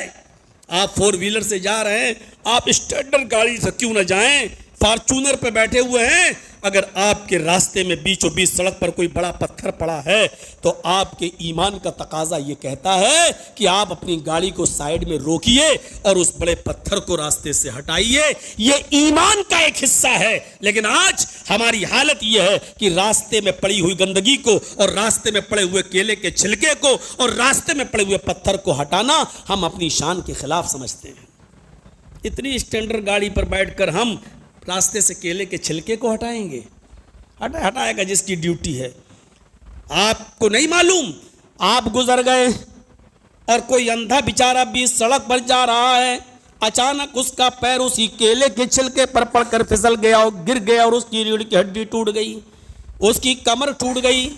آپ 4 ویلر سے جا رہے ہیں, آپ اسٹینڈرڈ گاڑی سے کیوں نہ جائیں, فارچونر پہ بیٹھے ہوئے ہیں, اگر آپ کے راستے میں بیچوں بیچ سڑک پر کوئی بڑا پتھر پڑا ہے تو آپ کے ایمان کا تقاضا یہ کہتا ہے کہ آپ اپنی گاڑی کو سائیڈ میں روکیے اور اس بڑے پتھر کو راستے سے ہٹائیے. یہ ایمان کا ایک حصہ ہے. لیکن آج ہماری حالت یہ ہے کہ راستے میں پڑی ہوئی گندگی کو اور راستے میں پڑے ہوئے کیلے کے چھلکے کو اور راستے میں پڑے ہوئے پتھر کو ہٹانا ہم اپنی شان کے خلاف سمجھتے ہیں. اتنی اسٹینڈرڈ گاڑی پر بیٹھ کر ہم راستے سے کیلے کے چھلکے کو ہٹائیں گے؟ ہٹائے گا جس کی ڈیوٹی ہے. آپ کو نہیں معلوم, آپ گزر گئے اور کوئی اندھا بیچارہ بھی سڑک پر جا رہا ہے, اچانک اس کا پیر اسی کیلے کے چھلکے پر پڑ کر پھسل گیا اور گر گیا اور اس کی ریڑھ کی ہڈی ٹوٹ گئی, اس کی کمر ٹوٹ گئی,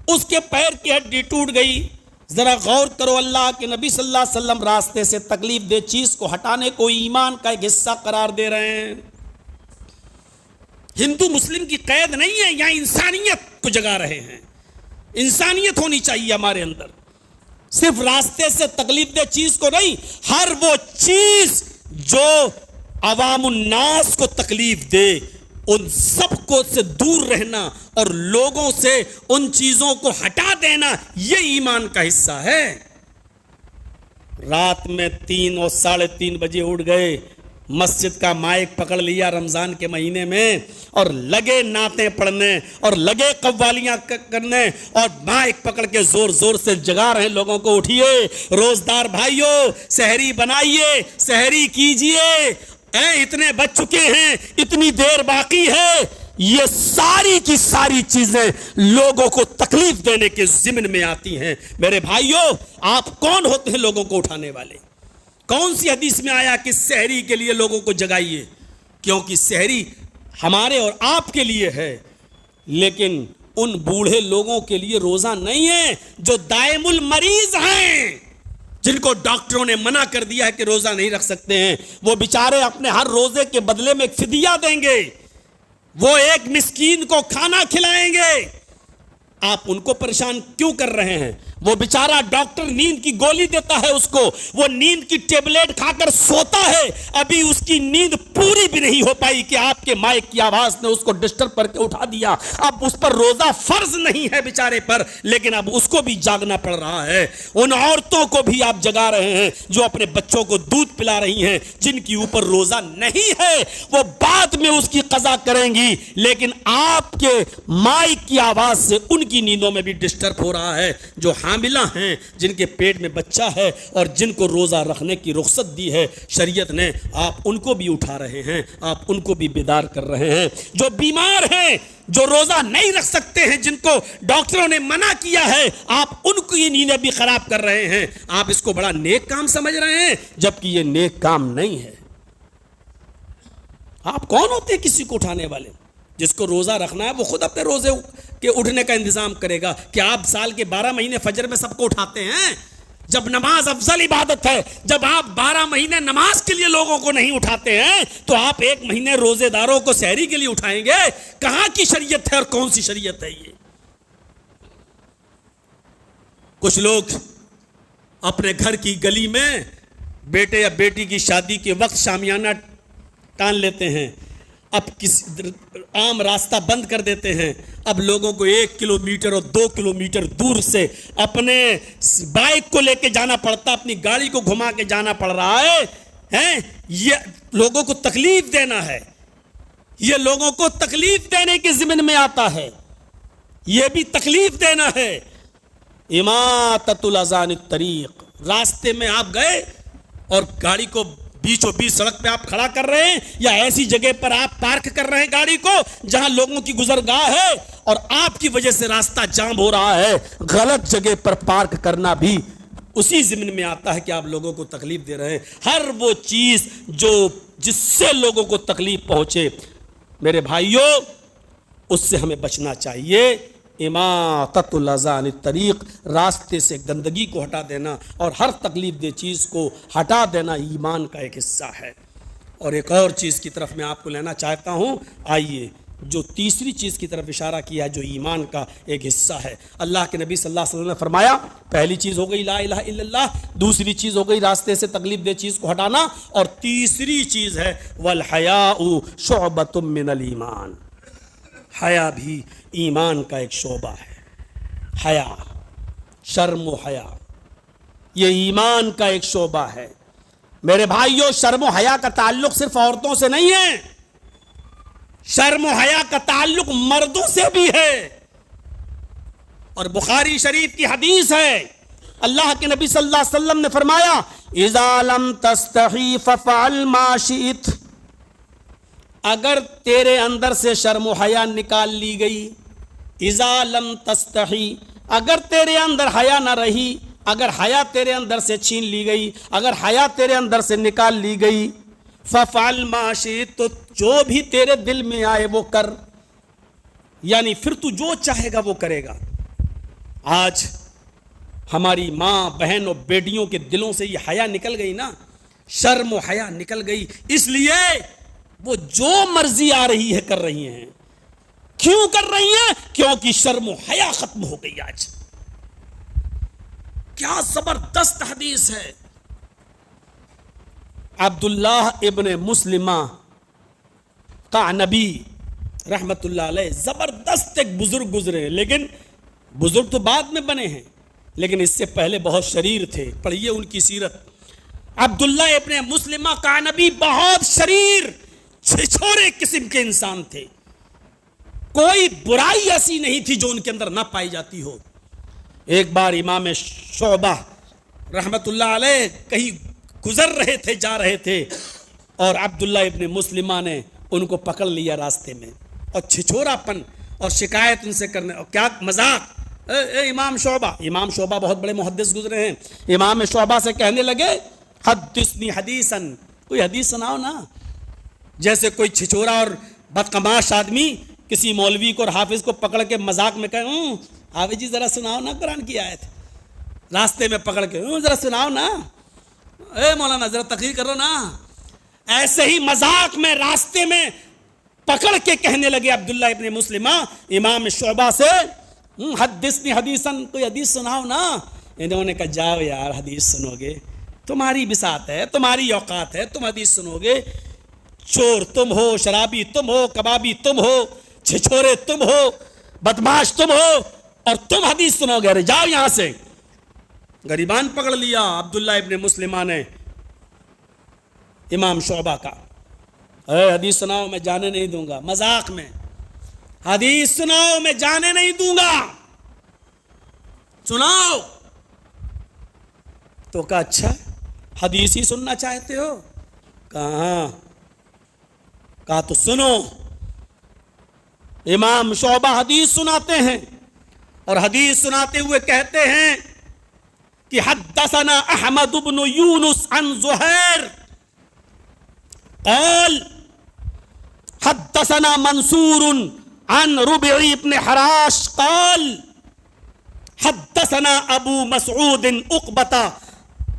اس کے پیر کی ہڈی ٹوٹ گئی. ذرا غور کرو, اللہ کے نبی صلی اللہ علیہ وسلم راستے سے تکلیف دہ چیز کو ہٹانے کو ایمان کا ایک حصہ قرار دے رہے ہیں. ہندو مسلم کی قید نہیں ہے, یہاں انسانیت کو جگا رہے ہیں. انسانیت ہونی چاہیے ہمارے اندر, صرف راستے سے تکلیف دہ چیز کو نہیں, ہر وہ چیز جو عوام الناس کو تکلیف دے ان سب کو سے دور رہنا اور لوگوں سے ان چیزوں کو ہٹا دینا, یہ ایمان کا حصہ ہے. رات میں 3 اور 3:30 بجے اٹھ گئے, مسجد کا مائک پکڑ لیا رمضان کے مہینے میں اور لگے نعتیں پڑھنے اور لگے قوالیاں کرنے اور مائک پکڑ کے زور زور سے جگا رہے ہیں لوگوں کو, اٹھیے روزدار بھائیوں, سحری بنائیے, سحری کیجئے, اتنے بج چکے ہیں, اتنی دیر باقی ہے. یہ ساری کی ساری چیزیں لوگوں کو تکلیف دینے کے ضمن میں آتی ہیں۔ میرے بھائیوں، آپ کون ہوتے ہیں لوگوں کو اٹھانے والے؟ کون سی حدیث میں آیا کہ سحری کے لیے لوگوں کو جگائیے؟ کیونکہ سحری ہمارے اور آپ کے لیے ہے، لیکن ان بوڑھے لوگوں کے لیے روزہ نہیں ہے جو دائم المریض ہیں، جن کو ڈاکٹروں نے منع کر دیا ہے کہ روزہ نہیں رکھ سکتے ہیں۔ وہ بیچارے اپنے ہر روزے کے بدلے میں ایک فدیہ دیں گے، وہ ایک مسکین کو کھانا کھلائیں گے۔ آپ ان کو پریشان کیوں کر رہے ہیں؟ وہ بیچارہ ڈاکٹر نیند کی گولی دیتا ہے اس کو، وہ نیند کی ٹیبلیٹ کھا کر سوتا ہے، ابھی اس کی نیند پوری بھی نہیں ہو پائی کہ آپ کے مائک کی آواز نے اس کو ڈسٹرب کر کے اٹھا دیا۔ اب اس پر روزہ فرض نہیں ہے بیچارے پر، لیکن اب اس کو بھی جاگنا پڑ رہا ہے۔ ان عورتوں کو بھی آپ جگا رہے ہیں جو اپنے بچوں کو دودھ پلا رہی ہیں، جن کی اوپر روزہ نہیں ہے، وہ بعد میں اس کی قضا کریں گی، لیکن آپ کے مائک کی آواز سے ان کی نیندوں میں بھی ڈسٹرب ہو رہا ہے۔ جو حاملہ ہیں، جن کے پیٹ میں بچہ ہے اور جن کو روزہ رکھنے کی رخصت دی ہے شریعت نے، آپ ان کو بھی اٹھا رہے ہیں، آپ ان کو بھی بیدار کر رہے ہیں۔ جو بیمار ہیں، جو روزہ نہیں رکھ سکتے ہیں، جن کو ڈاکٹروں نے منع کیا ہے، آپ ان کی نیندیں بھی خراب کر رہے ہیں۔ آپ اس کو بڑا نیک کام سمجھ رہے ہیں، جبکہ یہ نیک کام نہیں ہے۔ آپ کون ہوتے ہیں کسی کو اٹھانے والے؟ جس کو روزہ رکھنا ہے وہ خود اپنے روزے کے اٹھنے کا انتظام کرے گا۔ کہ آپ سال کے 12 مہینے فجر میں سب کو اٹھاتے ہیں؟ جب نماز افضل عبادت ہے، جب آپ 12 مہینے نماز کے لیے لوگوں کو نہیں اٹھاتے ہیں، تو آپ 1 مہینے روزے داروں کو سحری کے لیے اٹھائیں گے؟ کہاں کی شریعت ہے اور کون سی شریعت ہے یہ؟ کچھ لوگ اپنے گھر کی گلی میں بیٹے یا بیٹی کی شادی کے وقت شامیانہ ٹان لیتے ہیں، اب کسی عام راستہ بند کر دیتے ہیں، اب لوگوں کو 1 کلومیٹر اور 2 کلومیٹر دور سے اپنے بائک کو لے کے جانا پڑتا، اپنی گاڑی کو گھما کے جانا پڑ رہا ہے۔ یہ لوگوں کو تکلیف دینا ہے، یہ لوگوں کو تکلیف دینے کے ضمن میں آتا ہے، یہ بھی تکلیف دینا ہے۔ اماطۃ الاذى عن الطریق، راستے میں آپ گئے اور گاڑی کو بیچوں بیچ سڑک پہ آپ کھڑا کر رہے ہیں، یا ایسی جگہ پر آپ پارک کر رہے ہیں گاڑی کو جہاں لوگوں کی گزرگاہ ہے اور آپ کی وجہ سے راستہ جام ہو رہا ہے، غلط جگہ پر پارک کرنا بھی اسی ضمن میں آتا ہے کہ آپ لوگوں کو تکلیف دے رہے ہیں۔ ہر وہ چیز جس سے لوگوں کو تکلیف پہنچے، میرے بھائیوں، اس سے ہمیں بچنا چاہیے۔ اماطۃ الاذى عن الطریق، راستے سے گندگی کو ہٹا دینا اور ہر تکلیف دہ چیز کو ہٹا دینا ایمان کا ایک حصہ ہے۔ اور ایک اور چیز کی طرف میں آپ کو لینا چاہتا ہوں، آئیے، جو تیسری چیز کی طرف اشارہ کیا جو ایمان کا ایک حصہ ہے۔ اللہ کے نبی صلی اللہ علیہ وسلم نے فرمایا، پہلی چیز ہو گئی لا الہ الا اللہ، دوسری چیز ہو گئی راستے سے تکلیف دہ چیز کو ہٹانا، اور تیسری چیز ہے والحیاء شعبۃ من الایمان، حیا بھی ایمان کا ایک شعبہ ہے۔ حیا، شرم و حیا، یہ ایمان کا ایک شعبہ ہے۔ میرے بھائیوں، شرم و حیا کا تعلق صرف عورتوں سے نہیں ہے، شرم و حیا کا تعلق مردوں سے بھی ہے۔ اور بخاری شریف کی حدیث ہے، اللہ کے نبی صلی اللہ علیہ وسلم نے فرمایا، اذا لم تستحی ففعل ما شئت، اگر تیرے اندر سے شرم و حیا نکال لی گئی، اذا لم تستحی، اگر تیرے اندر حیا نہ رہی، اگر حیا تیرے اندر سے چھین لی گئی، اگر حیا تیرے اندر سے نکال لی گئی، ففعل ما شئت، تو جو بھی تیرے دل میں آئے وہ کر، یعنی پھر تو جو چاہے گا وہ کرے گا۔ آج ہماری ماں، بہن اور بیٹیوں کے دلوں سے یہ حیا نکل گئی نا، شرم و حیا نکل گئی، اس لیے وہ جو مرضی آ رہی ہے کر رہی ہیں۔ کیوں کر رہی ہیں؟ کیونکہ شرم و حیا ختم ہو گئی۔ آج کیا زبردست حدیث ہے۔ عبداللہ ابن مسلمہ قعنبی رحمت اللہ علیہ، زبردست ایک بزرگ گزرے ہیں، لیکن بزرگ تو بعد میں بنے ہیں، لیکن اس سے پہلے بہت شریر تھے۔ پڑھیے ان کی سیرت۔ عبداللہ ابن مسلمہ قعنبی بہت شریر، چھوڑے قسم کے انسان تھے، کوئی برائی ایسی نہیں تھی جو ان کے اندر نہ پائی جاتی ہو۔ ایک بار امام شعبہ رحمت اللہ علیہ کہیں گزر رہے تھے، جا رہے تھے، اور عبداللہ ابن مسلمہ نے ان کو پکڑ لیا راستے میں اور چھچوراپن اور شکایت ان سے کرنے اور کیا مذاق. امام شعبہ بہت بڑے محدث گزرے ہیں. امام شعبہ سے کہنے لگے حدثنی حدیثاً، کوئی حدیث سناؤ نا. جیسے کوئی چھچورا اور بدقماش آدمی کسی مولوی کو اور حافظ کو پکڑ کے مذاق میں کہے حافظ جی ذرا سناؤ نا قرآن کی آیت، راستے میں پکڑ کے ذرا سناؤ نا، اے مولانا ذرا تقریر کرو نا. ایسے ہی مذاق میں راستے میں پکڑ کے کہنے لگے عبداللہ ابن مسلمہ امام شعبہ سے حدثنی حدیثاً، کوئی حدیث سناؤ نا. انہوں نے کہا جاؤ یار حدیث سنو گے، تمہاری بساط ہے، تمہاری اوقات ہے، تم حدیث سنو گے. چور تم ہو، شرابی تم ہو، کبابی تم ہو، چھچورے تم ہو، بدماش تم ہو، اور تم حدیث سنو گے. ارے جاؤ یہاں سے. غریبان پکڑ لیا عبداللہ ابن مسلمہ نے امام شعبہ کا. اے حدیث سناؤ میں جانے نہیں دوں گا. مذاق میں حدیث سناؤ میں جانے نہیں دوں گا، سناؤ. تو کہا اچھا حدیث ہی سننا چاہتے ہو؟ کہاں. کہا تو سنو. امام شعبہ حدیث سناتے ہیں اور حدیث سناتے ہوئے کہتے ہیں کہ حدثنا احمد بن یونس عن زہیر قال حدثنا منصور عن ربعی بن حراش قال حدثنا ابو مسعود عقبہ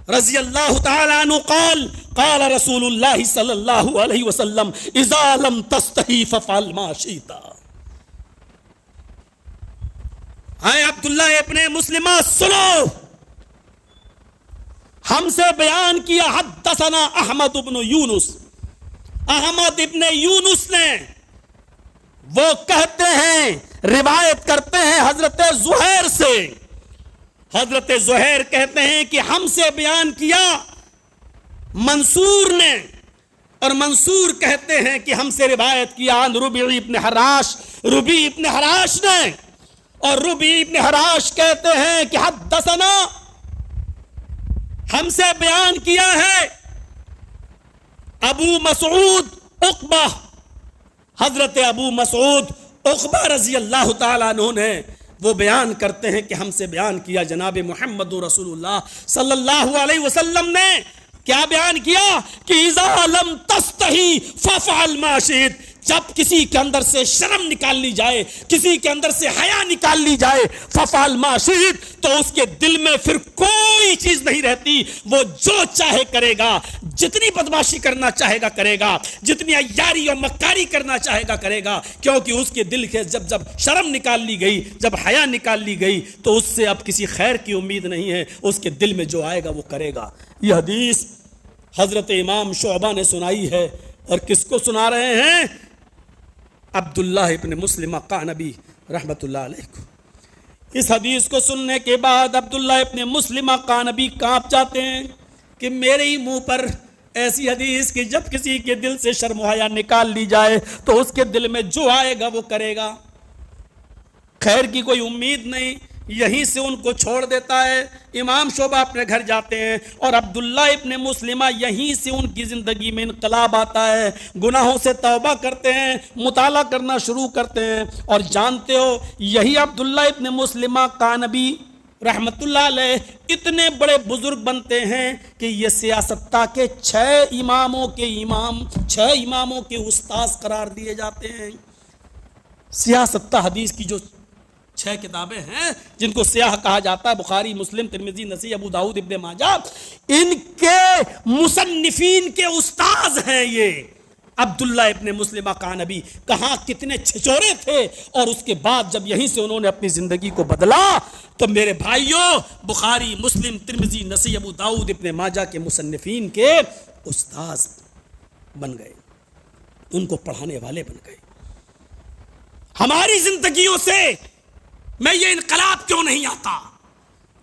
رضی اللہ تعالی عنہ قال قال رسول اللہ صلی اللہ علیہ وسلم اذا لم تستحی ففعل ما شئت. اے عبداللہ ابن مسلمہ سنو، ہم سے بیان کیا حدثنا احمد ابن یونس. احمد ابن یونس نے، وہ کہتے ہیں روایت کرتے ہیں حضرت زہیر سے. حضرت زہیر کہتے ہیں کہ ہم سے بیان کیا منصور نے، اور منصور کہتے ہیں کہ ہم سے روایت کیا عن ربعی ابن حراش، ربعی ابن حراش نے، اور ربعی ابن حراش کہتے ہیں کہ حدثنا، ہم سے بیان کیا ہے ابو مسعود عقبہ. حضرت ابو مسعود عقبہ رضی اللہ تعالیٰ عنہ نے وہ بیان کرتے ہیں کہ ہم سے بیان کیا جناب محمد رسول اللہ صلی اللہ علیہ وسلم نے. کیا بیان کیا کہ اذا لم تستحی ففعل ما شئت. جب کسی کے اندر سے شرم نکال لی جائے، کسی کے اندر سے حیا نکال لی جائے، ففعل ما شئت، تو اس کے دل میں پھر کوئی چیز نہیں رہتی. وہ جو چاہے کرے گا، جتنی بدماشی کرنا چاہے گا کرے گا، جتنی عیاری اور مکاری کرنا چاہے گا کرے گا. کیونکہ اس کے دل کے جب شرم نکال لی گئی، جب حیا نکال لی گئی، تو اس سے اب کسی خیر کی امید نہیں ہے. اس کے دل میں جو آئے گا وہ کرے گا. یہ حدیث حضرت امام شعبہ نے سنائی ہے، اور کس کو سنا رہے ہیں؟ عبداللہ ابن مسلمہ قعنبی رحمت اللہ علیہ کو. اس حدیث کو سننے کے بعد عبداللہ ابن مسلمہ قعنبی کانپ جاتے ہیں کہ میرے ہی منہ پر ایسی حدیث کہ جب کسی کے دل سے شرم و حیا نکال لی جائے تو اس کے دل میں جو آئے گا وہ کرے گا. خیر کی کوئی امید نہیں، یہیں سے ان کو چھوڑ دیتا ہے. امام شعبہ اپنے گھر جاتے ہیں اور عبداللہ ابن مسلمہ یہیں سے ان کی زندگی میں انقلاب آتا ہے. گناہوں سے توبہ کرتے ہیں، مطالعہ کرنا شروع کرتے ہیں. اور جانتے ہو یہی عبداللہ ابن مسلمہ قعنبی رحمت اللہ علیہ اتنے بڑے بزرگ بنتے ہیں کہ یہ سیاستہ کے 6 اماموں کے امام، 6 اماموں کے استاذ قرار دیے جاتے ہیں. سیاستہ حدیث کی جو 6 کتابیں ہیں جن کو سیاہ کہا جاتا ہے، بخاری، مسلم، ترمذی، نسائی، ابو داؤد، ابن ماجہ، ان کے مصنفین کے استاذ ہیں یہ عبداللہ ابن مسلمہ قعنبی. کہاں کتنے چھچورے تھے، اور اس کے بعد جب یہیں سے انہوں نے اپنی زندگی کو بدلا تو میرے بھائیوں بخاری، مسلم، ترمذی، نسائی، ابو داؤد، ابن ماجہ کے مصنفین کے استاذ بن گئے، ان کو پڑھانے والے بن گئے. ہماری زندگیوں سے میں یہ انقلاب کیوں نہیں آتا؟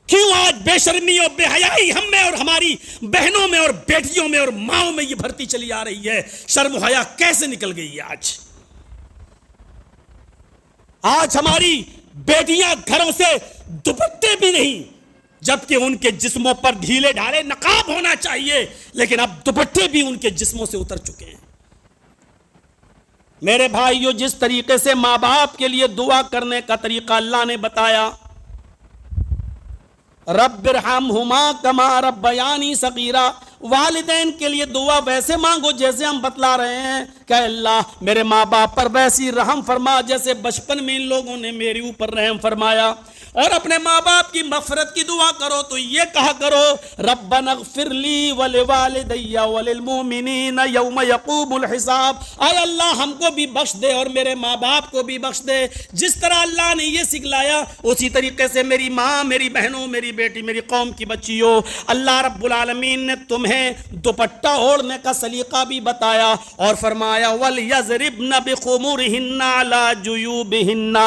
کیوں آج بے شرمی اور بے حیائی ہم میں اور ہماری بہنوں میں اور بیٹیوں میں اور ماؤں میں یہ بھرتی چلی آ رہی ہے؟ شرم و حیا کیسے نکل گئی ہے آج ہماری بیٹیاں گھروں سے دوپٹے بھی نہیں، جبکہ ان کے جسموں پر ڈھیلے ڈھالے نقاب ہونا چاہیے، لیکن اب دوپٹے بھی ان کے جسموں سے اتر چکے ہیں. میرے بھائیو، جس طریقے سے ماں باپ کے لیے دعا کرنے کا طریقہ اللہ نے بتایا، رب ارحمہما کما ربیانی صغیرا، والدین کے لیے دعا ویسے مانگو جیسے ہم بتلا رہے ہیں کہ اللہ میرے ماں باپ پر ویسی رحم فرما جیسے بچپن میں ان لوگوں نے میرے اوپر رحم فرمایا۔ اور اپنے ماں باپ کی مغفرت کی دعا کرو تو یہ کہا کرو، ربنا اغفر لی ولوالدی وللمؤمنین یوم یقوم الحساب، اے اللہ ہم کو بھی بخش دے اور میرے ماں باپ کو بھی بخش دے۔ جس طرح اللہ نے یہ سکھلایا اسی طریقے سے میری ماں، میری بہنوں، میری بیٹی، میری قوم کی بچیوں، اللہ رب العالمین نے تمہیں دوپٹہ اوڑھنے کا سلیقہ بھی بتایا اور فرمایا وَلْيَضْرِبْنَ بِخُمُرِهِنَّ عَلَى جُيُوبِهِنَّ،